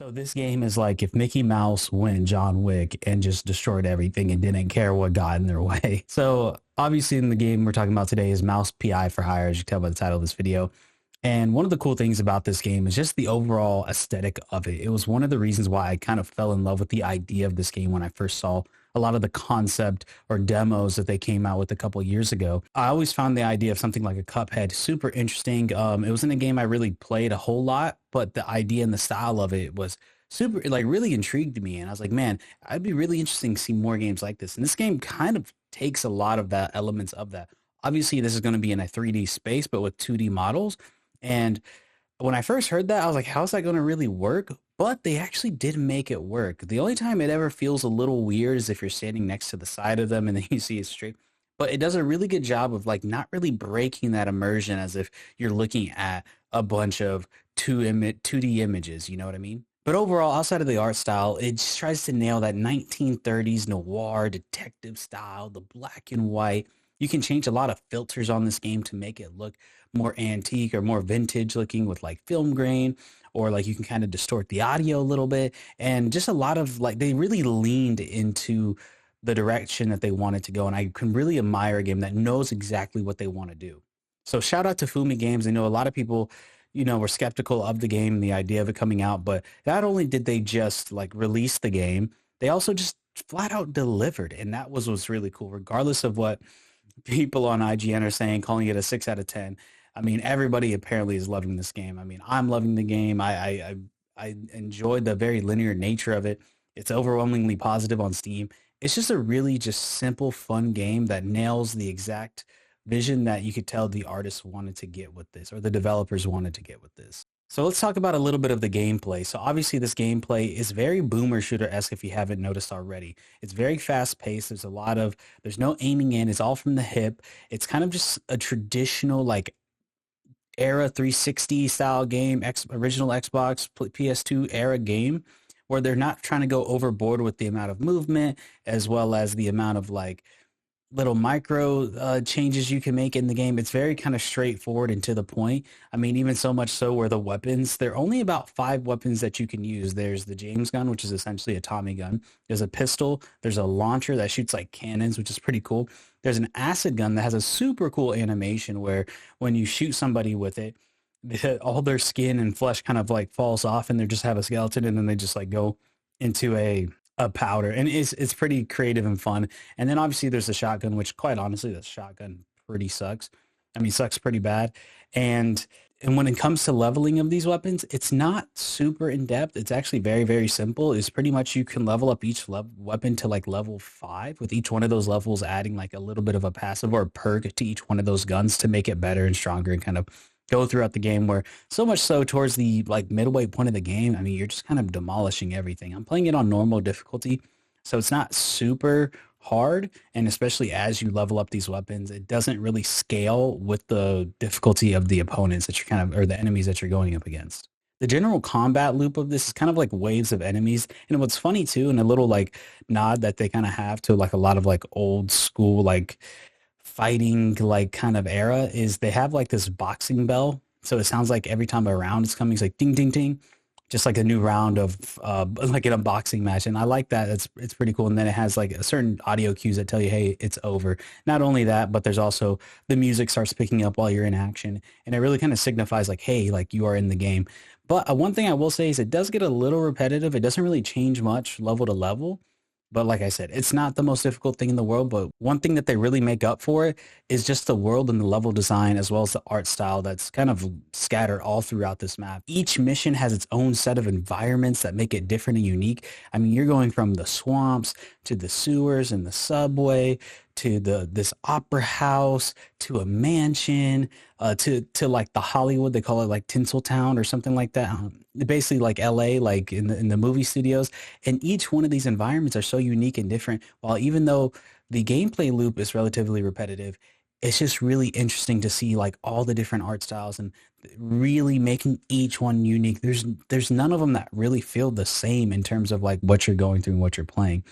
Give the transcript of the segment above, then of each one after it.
So this game is like if Mickey Mouse went John Wick and just destroyed everything and didn't care what got in their way. So obviously in the game we're talking about today is Mouse P.I for Hire, as you can tell by the title of this video. And one of the cool things about this game is just the overall aesthetic of it. It was one of the reasons why I kind of fell in love with the idea of this game when I first saw a lot of the concept or demos that they came out with a couple of years ago. I always found the idea of something like a Cuphead super interesting. It wasn't a game I really played a whole lot, but the idea and the style of it was super, like really intrigued me. And I was like, man, I'd be really interesting to see more games like this. And this game kind of takes a lot of that elements of that. Obviously, this is going to be in a 3D space, but with 2D models. And when I first heard that, I was like, how's that going to really work? But they actually did make it work. The only time it ever feels a little weird is if you're standing next to the side of them and then you see it straight. But it does a really good job of like not really breaking that immersion as if you're looking at a bunch of 2D images, you know what I mean? But overall, outside of the art style, it just tries to nail that 1930s noir detective style, the black and white. You can change a lot of filters on this game to make it look more antique or more vintage looking with like film grain, or like you can kind of distort the audio a little bit, and just a lot of like they really leaned into the direction that they wanted to go, and I can really admire a game that knows exactly what they want to do. So shout out to Fumi Games. I know a lot of people, were skeptical of the game, the idea of it coming out, but not only did they just like release the game, they also just flat out delivered, and that was what's really cool, regardless of what people on IGN are saying, calling it a 6 out of 10. I mean, everybody apparently is loving this game. I mean, I'm loving the game. I enjoyed the very linear nature of it. It's overwhelmingly positive on Steam. It's just a really just simple, fun game that nails the exact vision that you could tell the artists wanted to get with this, or the developers wanted to get with this. So let's talk about a little bit of the gameplay. So obviously this gameplay is very boomer shooter-esque if you haven't noticed already. It's very fast-paced. There's no aiming in. It's all from the hip. It's kind of just a traditional like era 360 style game, original Xbox, PS2 era game, where they're not trying to go overboard with the amount of movement as well as the amount of like little micro changes you can make in the game. It's very kind of straightforward and to the point. I mean, even so much so where the weapons, there are only about 5 weapons that you can use. There's the James gun, which is essentially a Tommy gun. There's a pistol. There's a launcher that shoots like cannons, which is pretty cool. There's an acid gun that has a super cool animation where when you shoot somebody with it, all their skin and flesh kind of like falls off and they just have a skeleton, and then they just like go into a powder, and it's pretty creative and fun. And then obviously there's the shotgun, which quite honestly, the shotgun pretty sucks. I mean, sucks pretty bad. And when it comes to leveling of these weapons, it's not super in depth. It's actually very, very simple. It's pretty much you can level up each weapon to like level 5, with each one of those levels adding like a little bit of a passive or a perk to each one of those guns to make it better and stronger and kind of go throughout the game, where so much so towards the like midway point of the game, I mean, you're just kind of demolishing everything. I'm playing it on normal difficulty, so it's not super hard, and especially as you level up these weapons, it doesn't really scale with the difficulty of the opponents that you're kind of, or the enemies that you're going up against. The general combat loop of this is kind of like waves of enemies. And what's funny too, and a little like nod that they kind of have to like a lot of like old school like fighting like kind of era, is they have like this boxing bell. So it sounds like every time a round is coming, it's like ding, ding, ding, just like a new round of like in a boxing match. And I like that. It's pretty cool. And then it has like a certain audio cues that tell you, hey, it's over. Not only that, but there's also the music starts picking up while you're in action. And it really kind of signifies like, hey, like you are in the game. But one thing I will say is it does get a little repetitive. It doesn't really change much level to level. But like I said, it's not the most difficult thing in the world, but one thing that they really make up for it is just the world and the level design, as well as the art style that's kind of scattered all throughout this map. Each mission has its own set of environments that make it different and unique. I mean, you're going from the swamps to the sewers and the subway to this opera house to a mansion to like the Hollywood, they call it like Tinseltown or something like that. Basically like LA, like in the movie studios. And each one of these environments are so unique and different. While even though the gameplay loop is relatively repetitive, it's just really interesting to see like all the different art styles and really making each one unique. There's none of them that really feel the same in terms of like what you're going through and what you're playing.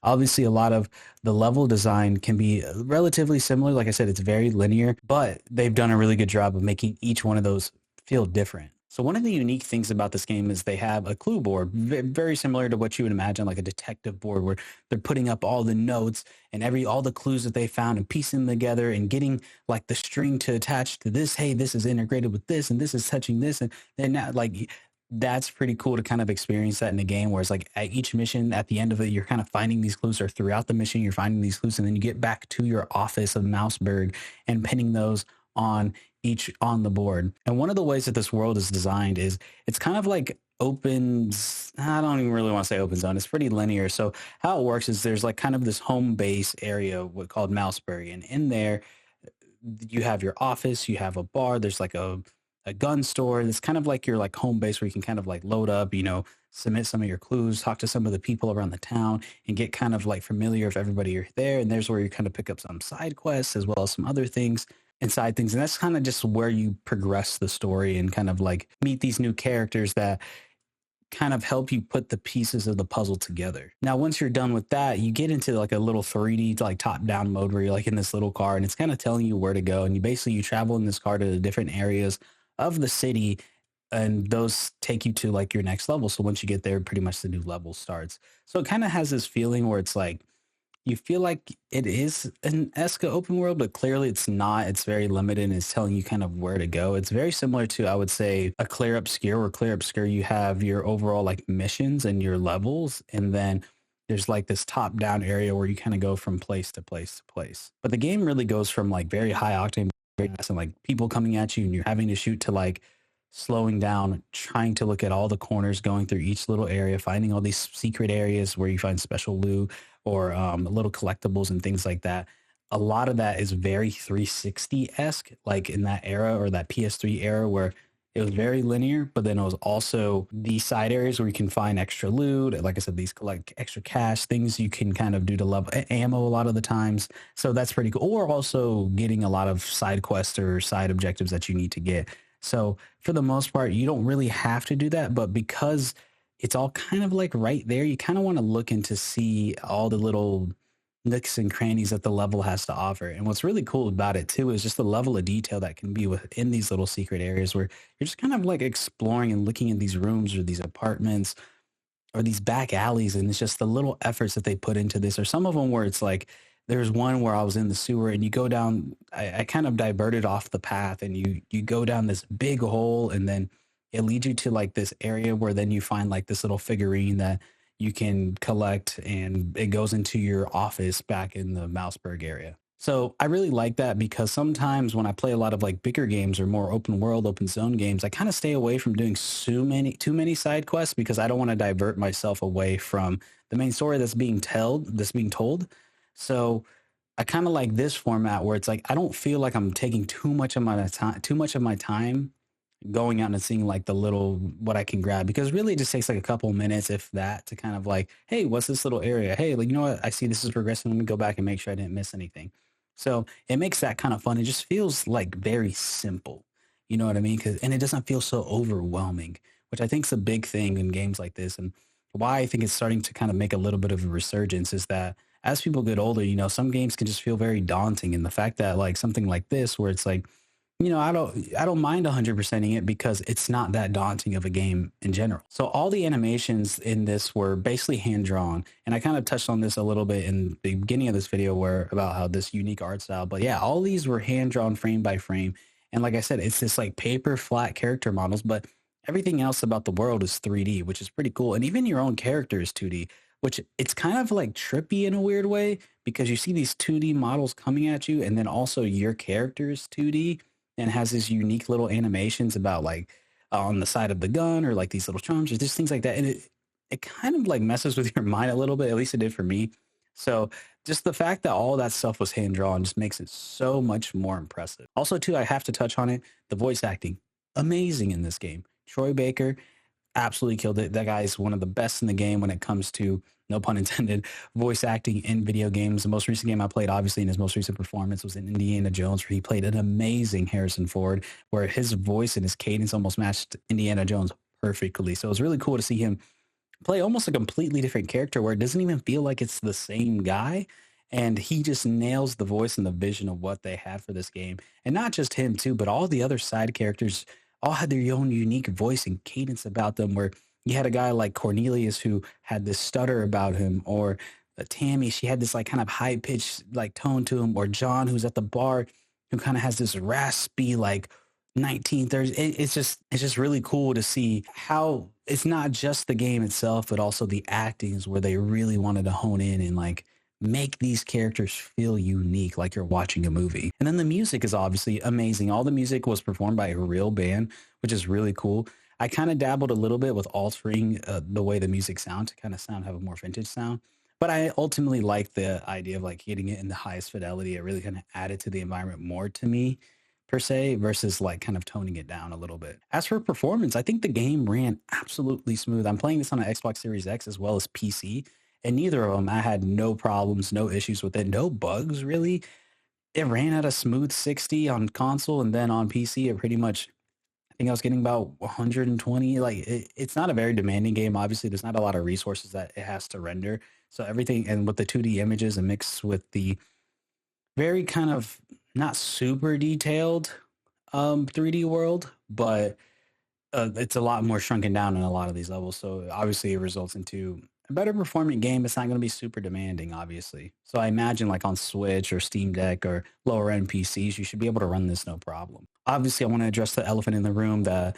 Obviously, a lot of the level design can be relatively similar. Like I said, it's very linear, but they've done a really good job of making each one of those feel different. So one of the unique things about this game is they have a clue board, very similar to what you would imagine, like a detective board, where they're putting up all the notes and all the clues that they found and piecing them together and getting like the string to attach to this. Hey, this is integrated with this, and this is touching this, and then now like that's pretty cool to kind of experience that in a game where it's like at each mission, at the end of it, you're kind of finding these clues, or throughout the mission, you're finding these clues, and then you get back to your office of Mouseberg and pinning those on each on the board. And one of the ways that this world is designed is it's kind of like I don't even really want to say open zone. It's pretty linear. So how it works is there's like kind of this home base area called Mousebury. And in there, you have your office, you have a bar, there's like a gun store. It's kind of like your like home base where you can kind of like load up, submit some of your clues, talk to some of the people around the town, and get kind of like familiar with everybody you're there. And there's where you kind of pick up some side quests as well as some other things inside things. And that's kind of just where you progress the story and kind of like meet these new characters that kind of help you put the pieces of the puzzle together. Now, once you're done with that, you get into like a little 3D like top down mode where you're like in this little car and it's kind of telling you where to go. And you travel in this car to the different areas of the city, and those take you to like your next level. So once you get there, pretty much the new level starts. So it kind of has this feeling where it's like you feel like it is an Esca open world, but clearly it's not. It's very limited and it's telling you kind of where to go. It's very similar to, I would say, a Clear Obscure, where Clear Obscure, you have your overall like missions and your levels. And then there's like this top down area where you kind of go from place to place to place. But the game really goes from like very high octane and like people coming at you and you're having to shoot to like slowing down, trying to look at all the corners, going through each little area, finding all these secret areas where you find special loot or little collectibles and things like that. A lot of that is very 360-esque, like in that era or that PS3 era where it was very linear, but then it was also the side areas where you can find extra loot. Like I said, these collect extra cash, things you can kind of do to level ammo a lot of the times. So that's pretty cool. Or also getting a lot of side quests or side objectives that you need to get. So for the most part, you don't really have to do that, but because it's all kind of like right there, you kind of want to look in to see all the little nooks and crannies that the level has to offer. And what's really cool about it too is just the level of detail that can be within these little secret areas where you're just kind of like exploring and looking at these rooms or these apartments or these back alleys, and it's just the little efforts that they put into this. Or some of them where it's like there's one where I was in the sewer and you go down, I kind of diverted off the path, and you go down this big hole, and then it leads you to like this area where then you find like this little figurine that you can collect, and it goes into your office back in the Mouseburg area. So I really like that because sometimes when I play a lot of like bigger games or more open world, open zone games, I kind of stay away from doing too many side quests because I don't want to divert myself away from the main story that's being told. So I kind of like this format where it's like I don't feel like I'm taking too much of my time going out and seeing like the little what I can grab, because really it just takes like a couple minutes, if that, to kind of like, hey, what's this little area? Hey, like, you know what? I see this is progressing. Let me go back and make sure I didn't miss anything. So it makes that kind of fun. It just feels like very simple. You know what I mean? And it doesn't feel so overwhelming, which I think is a big thing in games like this. And why I think it's starting to kind of make a little bit of a resurgence is that as people get older, some games can just feel very daunting. And the fact that like something like this, where it's like, I don't mind 100%ing it because it's not that daunting of a game in general. So all the animations in this were basically hand drawn, and I kind of touched on this a little bit in the beginning of this video about how this unique art style. But yeah, all these were hand drawn frame by frame, and like I said, it's this like paper flat character models, but everything else about the world is 3D, which is pretty cool. And even your own character is 2D, which it's kind of like trippy in a weird way because you see these 2D models coming at you, and then also your character is 2D and has these unique little animations about like on the side of the gun or like these little charms or just things like that. And it kind of like messes with your mind a little bit, at least it did for me. So just the fact that all that stuff was hand drawn just makes it so much more impressive. Also too, I have to touch on it, the voice acting, amazing in this game. Troy Baker absolutely killed it. That guy is one of the best in the game when it comes to, no pun intended, voice acting in video games. The most recent game I played, obviously, in his most recent performance was in Indiana Jones, where he played an amazing Harrison Ford, where his voice and his cadence almost matched Indiana Jones perfectly. So it was really cool to see him play almost a completely different character where it doesn't even feel like it's the same guy. And he just nails the voice and the vision of what they had for this game. And not just him too, but all the other side characters all had their own unique voice and cadence about them. Where you had a guy like Cornelius who had this stutter about him, or Tammy, she had this like kind of high pitched like tone to him, or John, who's at the bar, who kind of has this raspy like 1930s. It's just really cool to see how it's not just the game itself, but also the actings where they really wanted to hone in and like make these characters feel unique, like you're watching a movie. And then the music is obviously amazing. All the music was performed by a real band, which is really cool. I kind of dabbled a little bit with altering the way the music sound to kind of sound have a more vintage sound. But I ultimately like the idea of like getting it in the highest fidelity. It really kind of added to the environment more to me per se versus like kind of toning it down a little bit. As for performance, I think the game ran absolutely smooth. I'm playing this on an Xbox Series X as well as PC, and neither of them I had no problems, no issues with it, no bugs really. It ran at a smooth 60 on console, and then on PC it pretty much, I think I was getting about 120. Like it's not a very demanding game. Obviously, there's not a lot of resources that it has to render. So everything, and with the 2D images and mixed with the very kind of not super detailed 3D world, but it's a lot more shrunken down in a lot of these levels. So obviously, it results into a better performing game. It's not going to be super demanding, obviously. So I imagine like on Switch or Steam Deck or lower end PCs, you should be able to run this no problem. Obviously, I want to address the elephant in the room. The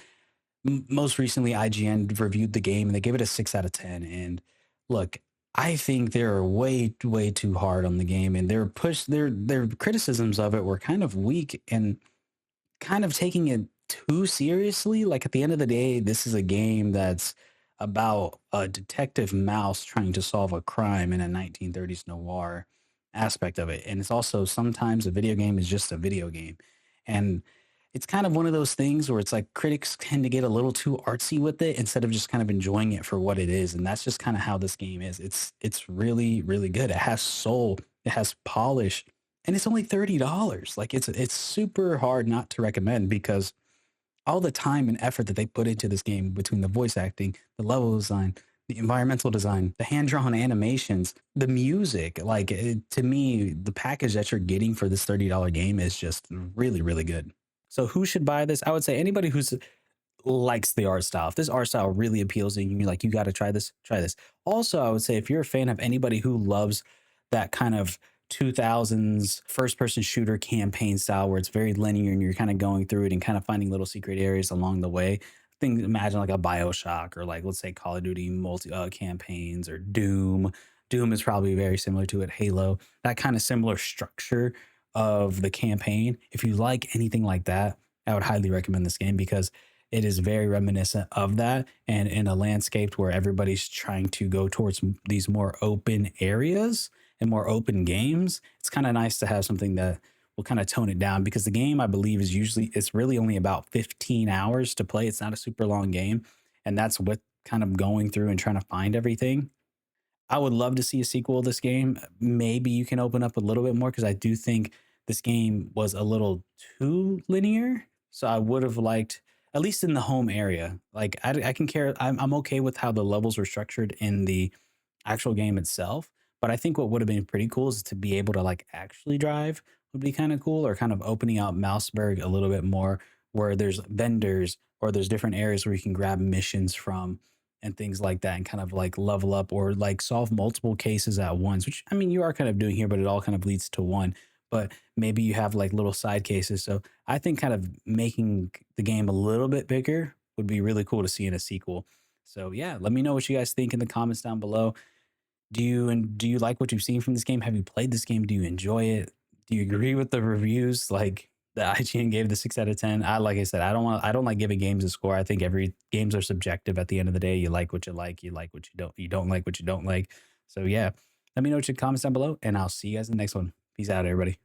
most recently, IGN reviewed the game and they gave it a 6 out of 10. And look, I think they're way too hard on the game, and their criticisms of it were kind of weak and kind of taking it too seriously. Like at the end of the day, this is a game that's about a detective mouse trying to solve a crime in a 1930s noir aspect of it. And it's also sometimes a video game is just a video game. And it's kind of one of those things where it's like critics tend to get a little too artsy with it instead of just kind of enjoying it for what it is. And that's just kind of how this game is. It's really good. It has soul, it has polish, and it's only $30. Like it's super hard not to recommend because all the time and effort that they put into this game between the voice acting, the level design, the environmental design, the hand drawn animations, the music, like to me, the package that you're getting for this $30 game is just really good. So who should buy this? I would say anybody who's likes the art style. If this art style really appeals to you, you're like, you got to try this, try this. Also, I would say if you're a fan of anybody who loves that kind of 2000s first person shooter campaign style where it's very linear and you're kind of going through it and kind of finding little secret areas along the way. Things, imagine like a BioShock or like let's say Call of Duty multi campaigns or Doom. Doom is probably very similar to it. Halo, that kind of similar structure of the campaign. If you like anything like that, I would highly recommend this game because it is very reminiscent of that. And in a landscape where everybody's trying to go towards these more open areas and more open games, it's kind of nice to have something that will kind of tone it down because the game, I believe, is usually, it's really only about 15 hours to play. It's not a super long game. And that's what kind of going through and trying to find everything. I would love to see a sequel of this game. Maybe you can open up a little bit more because I do think this game was a little too linear. So I would have liked, at least in the home area, like I can care. I'm okay with how the levels were structured in the actual game itself. But I think what would have been pretty cool is to be able to like actually drive would be kind of cool, or kind of opening out Mouseburg a little bit more, where there's vendors or there's different areas where you can grab missions from and things like that and kind of like level up or like solve multiple cases at once, which I mean, you are kind of doing here, but it all kind of leads to one. But maybe you have like little side cases. So I think kind of making the game a little bit bigger would be really cool to see in a sequel. So yeah, let me know what you guys think in the comments down below. Do you like what you've seen from this game? Have you played this game? Do you enjoy it? Do you agree with the reviews? Like the IGN gave the 6 out of 10. Like I said, I don't like giving games a score. I think every games are subjective at the end of the day. You like what you like what you don't like what you don't like. So yeah. Let me know what your comments down below, and I'll see you guys in the next one. Peace out, everybody.